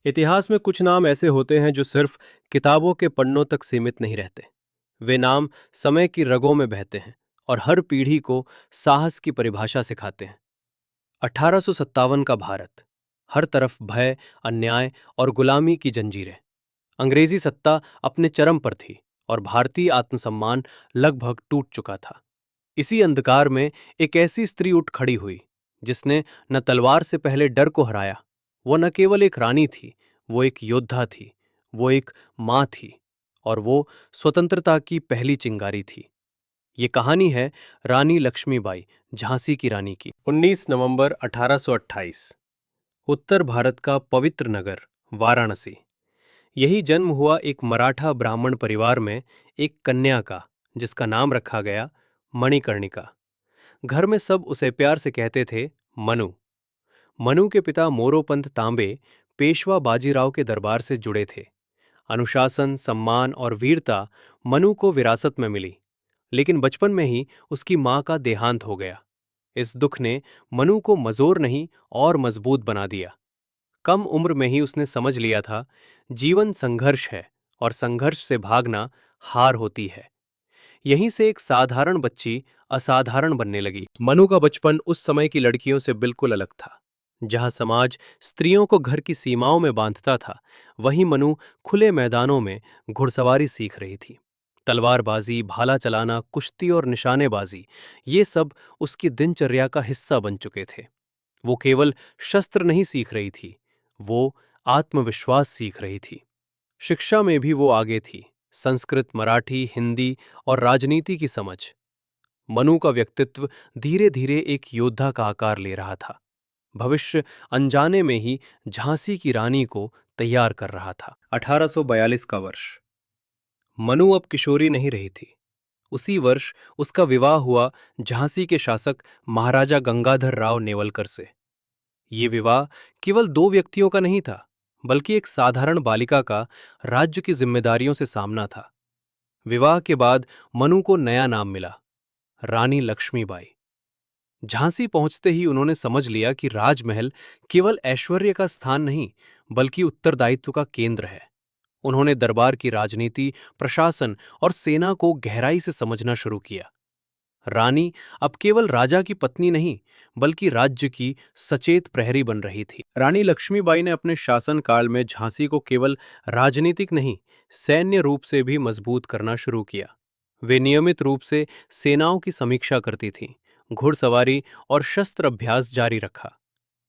इतिहास में कुछ नाम ऐसे होते हैं जो सिर्फ किताबों के पन्नों तक सीमित नहीं रहते। वे नाम समय की रगों में बहते हैं और हर पीढ़ी को साहस की परिभाषा सिखाते हैं। 1857 का भारत, हर तरफ भय, अन्याय और गुलामी की जंजीरें। अंग्रेजी सत्ता अपने चरम पर थी और भारतीय आत्मसम्मान लगभग टूट चुका था। इसी अंधकार में एक ऐसी स्त्री उठ खड़ी हुई जिसने न तलवार से पहले डर को हराया। वो न केवल एक रानी थी, वो एक योद्धा थी, वो एक मां थी, और वो स्वतंत्रता की पहली चिंगारी थी। ये कहानी है रानी लक्ष्मीबाई, झांसी की रानी की। 19 नवंबर 1828, उत्तर भारत का पवित्र नगर वाराणसी। यही जन्म हुआ एक मराठा ब्राह्मण परिवार में एक कन्या का, जिसका नाम रखा गया मणिकर्णिका। घर में सब उसे प्यार से कहते थे मनु। मनु के पिता मोरोपंत तांबे पेशवा बाजीराव के दरबार से जुड़े थे। अनुशासन, सम्मान और वीरता मनु को विरासत में मिली, लेकिन बचपन में ही उसकी मां का देहांत हो गया। इस दुख ने मनु को मजोर नहीं और मजबूत बना दिया। कम उम्र में ही उसने समझ लिया था, जीवन संघर्ष है और संघर्ष से भागना हार होती है। यहीं से एक साधारण बच्ची असाधारण बनने लगी। मनु का बचपन उस समय की लड़कियों से बिल्कुल अलग था। जहां समाज स्त्रियों को घर की सीमाओं में बांधता था, वहीं मनु खुले मैदानों में घुड़सवारी सीख रही थी। तलवारबाजी, भाला चलाना, कुश्ती और निशानेबाजी, ये सब उसकी दिनचर्या का हिस्सा बन चुके थे। वो केवल शस्त्र नहीं सीख रही थी, वो आत्मविश्वास सीख रही थी। शिक्षा में भी वो आगे थी। संस्कृत, मराठी, हिंदी और राजनीति की समझ। मनु का व्यक्तित्व धीरे धीरे एक योद्धा का आकार ले रहा था। भविष्य अनजाने में ही झांसी की रानी को तैयार कर रहा था। 1842 का वर्ष। मनु अब किशोरी नहीं रही थी। उसी वर्ष उसका विवाह हुआ झांसी के शासक महाराजा गंगाधर राव नेवलकर से। ये विवाह केवल दो व्यक्तियों का नहीं था, बल्कि एक साधारण बालिका का राज्य की जिम्मेदारियों से सामना था। विवाह के बाद मनु को नया नाम मिला, रानी लक्ष्मीबाई। झांसी पहुंचते ही उन्होंने समझ लिया कि राजमहल केवल ऐश्वर्य का स्थान नहीं, बल्कि उत्तरदायित्व का केंद्र है। उन्होंने दरबार की राजनीति, प्रशासन और सेना को गहराई से समझना शुरू किया। रानी अब केवल राजा की पत्नी नहीं, बल्कि राज्य की सचेत प्रहरी बन रही थी। रानी लक्ष्मीबाई ने अपने शासनकाल में झांसी को केवल राजनीतिक नहीं, सैन्य रूप से भी मजबूत करना शुरू किया। वे नियमित रूप से सेनाओं की समीक्षा करती थीं, घुड़सवारी और शस्त्र अभ्यास जारी रखा।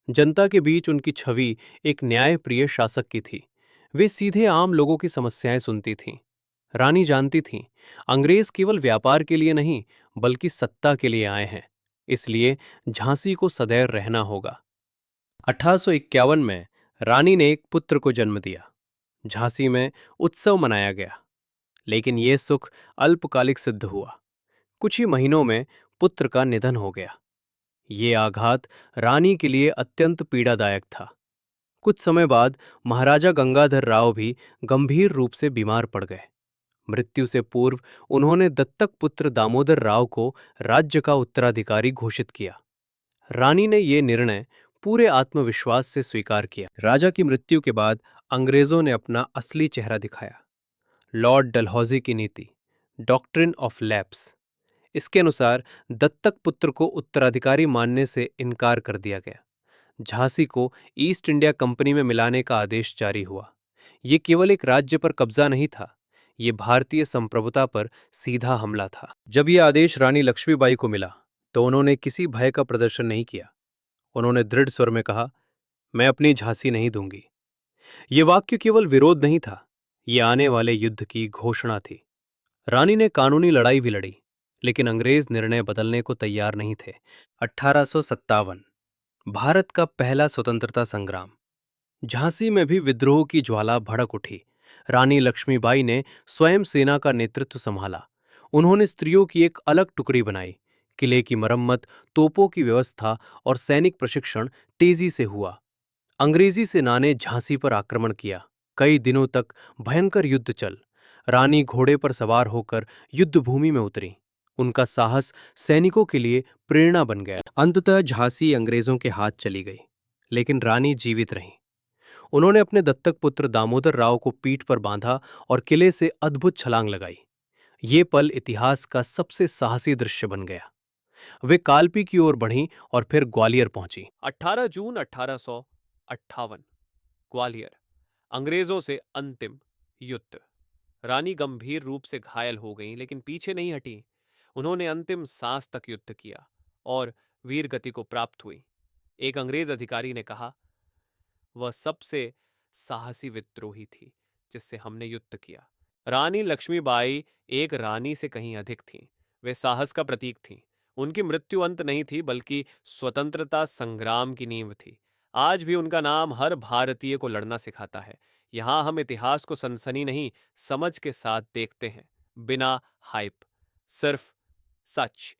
जनता के बीच उनकी छवि एक न्यायप्रिय शासक की थी। वे सीधे आम लोगों की समस्याएं सुनती थीं। रानी जानती थीं, अंग्रेज केवल व्यापार के लिए नहीं, बल्कि सत्ता के लिए आए हैं। इसलिए झांसी को सदैव रहना होगा। 1851 में रानी ने एक पुत्र को जन्म दिया। झांसी में उत्सव मनाया गया, लेकिन ये सुख अल्पकालिक सिद्ध हुआ। कुछ ही महीनों में पुत्र का निधन हो गया। ये आघात रानी के लिए अत्यंत पीड़ादायक था। कुछ समय बाद महाराजा गंगाधर राव भी गंभीर रूप से बीमार पड़ गए। मृत्यु से पूर्व उन्होंने दत्तक पुत्र दामोदर राव को राज्य का उत्तराधिकारी घोषित किया। रानी ने यह निर्णय पूरे आत्मविश्वास से स्वीकार किया। राजा की मृत्यु के बाद अंग्रेजों ने अपना असली चेहरा दिखाया। लॉर्ड डलहौजी की नीति, डॉक्ट्रिन ऑफ लैप्स। इसके अनुसार दत्तक पुत्र को उत्तराधिकारी मानने से इनकार कर दिया गया। झांसी को ईस्ट इंडिया कंपनी में मिलाने का आदेश जारी हुआ। ये केवल एक राज्य पर कब्जा नहीं था, ये भारतीय संप्रभुता पर सीधा हमला था। जब यह आदेश रानी लक्ष्मीबाई को मिला, तो उन्होंने किसी भय का प्रदर्शन नहीं किया। उन्होंने दृढ़ स्वर में कहा, मैं अपनी झांसी नहीं दूंगी। ये वाक्य केवल विरोध नहीं था, ये आने वाले युद्ध की घोषणा थी। रानी ने कानूनी लड़ाई भी लड़ी, लेकिन अंग्रेज निर्णय बदलने को तैयार नहीं थे। 1857, भारत का पहला स्वतंत्रता संग्राम। झांसी में भी विद्रोह की ज्वाला भड़क उठी। रानी लक्ष्मीबाई ने स्वयं सेना का नेतृत्व संभाला। उन्होंने स्त्रियों की एक अलग टुकड़ी बनाई। किले की मरम्मत, तोपों की व्यवस्था और सैनिक प्रशिक्षण तेजी से हुआ। अंग्रेजी सेना ने झांसी पर आक्रमण किया। कई दिनों तक भयंकर युद्ध चल। रानी घोड़े पर सवार होकर युद्ध भूमि में उतरी। उनका साहस सैनिकों के लिए प्रेरणा बन गया। अंततः झांसी अंग्रेजों के हाथ चली गई, लेकिन रानी जीवित रहीं। उन्होंने अपने दत्तक पुत्र दामोदर राव को पीठ पर बांधा और किले से अद्भुत छलांग लगाई। ये पल इतिहास का सबसे साहसी दृश्य बन गया। वे कालपी की ओर बढ़ीं और फिर ग्वालियर पहुंची। 18 जून 1858, ग्वालियर। अंग्रेजों से अंतिम युद्ध। रानी गंभीर रूप से घायल हो गईं, लेकिन पीछे नहीं हटी। उन्होंने अंतिम सांस तक युद्ध किया और वीर गति को प्राप्त हुई। एक अंग्रेज अधिकारी ने कहा, वह सबसे साहसी विद्रोही थी जिससे हमने युद्ध किया। रानी लक्ष्मीबाई एक रानी से कहीं अधिक थीं। वे साहस का प्रतीक थीं। उनकी मृत्यु अंत नहीं थी, बल्कि स्वतंत्रता संग्राम की नींव थी। आज भी उनका नाम हर भारतीय को लड़ना सिखाता है। यहाँ हम इतिहास को सनसनी नहीं, समझ के साथ देखते हैं, बिना हाइप, सिर्फ सच।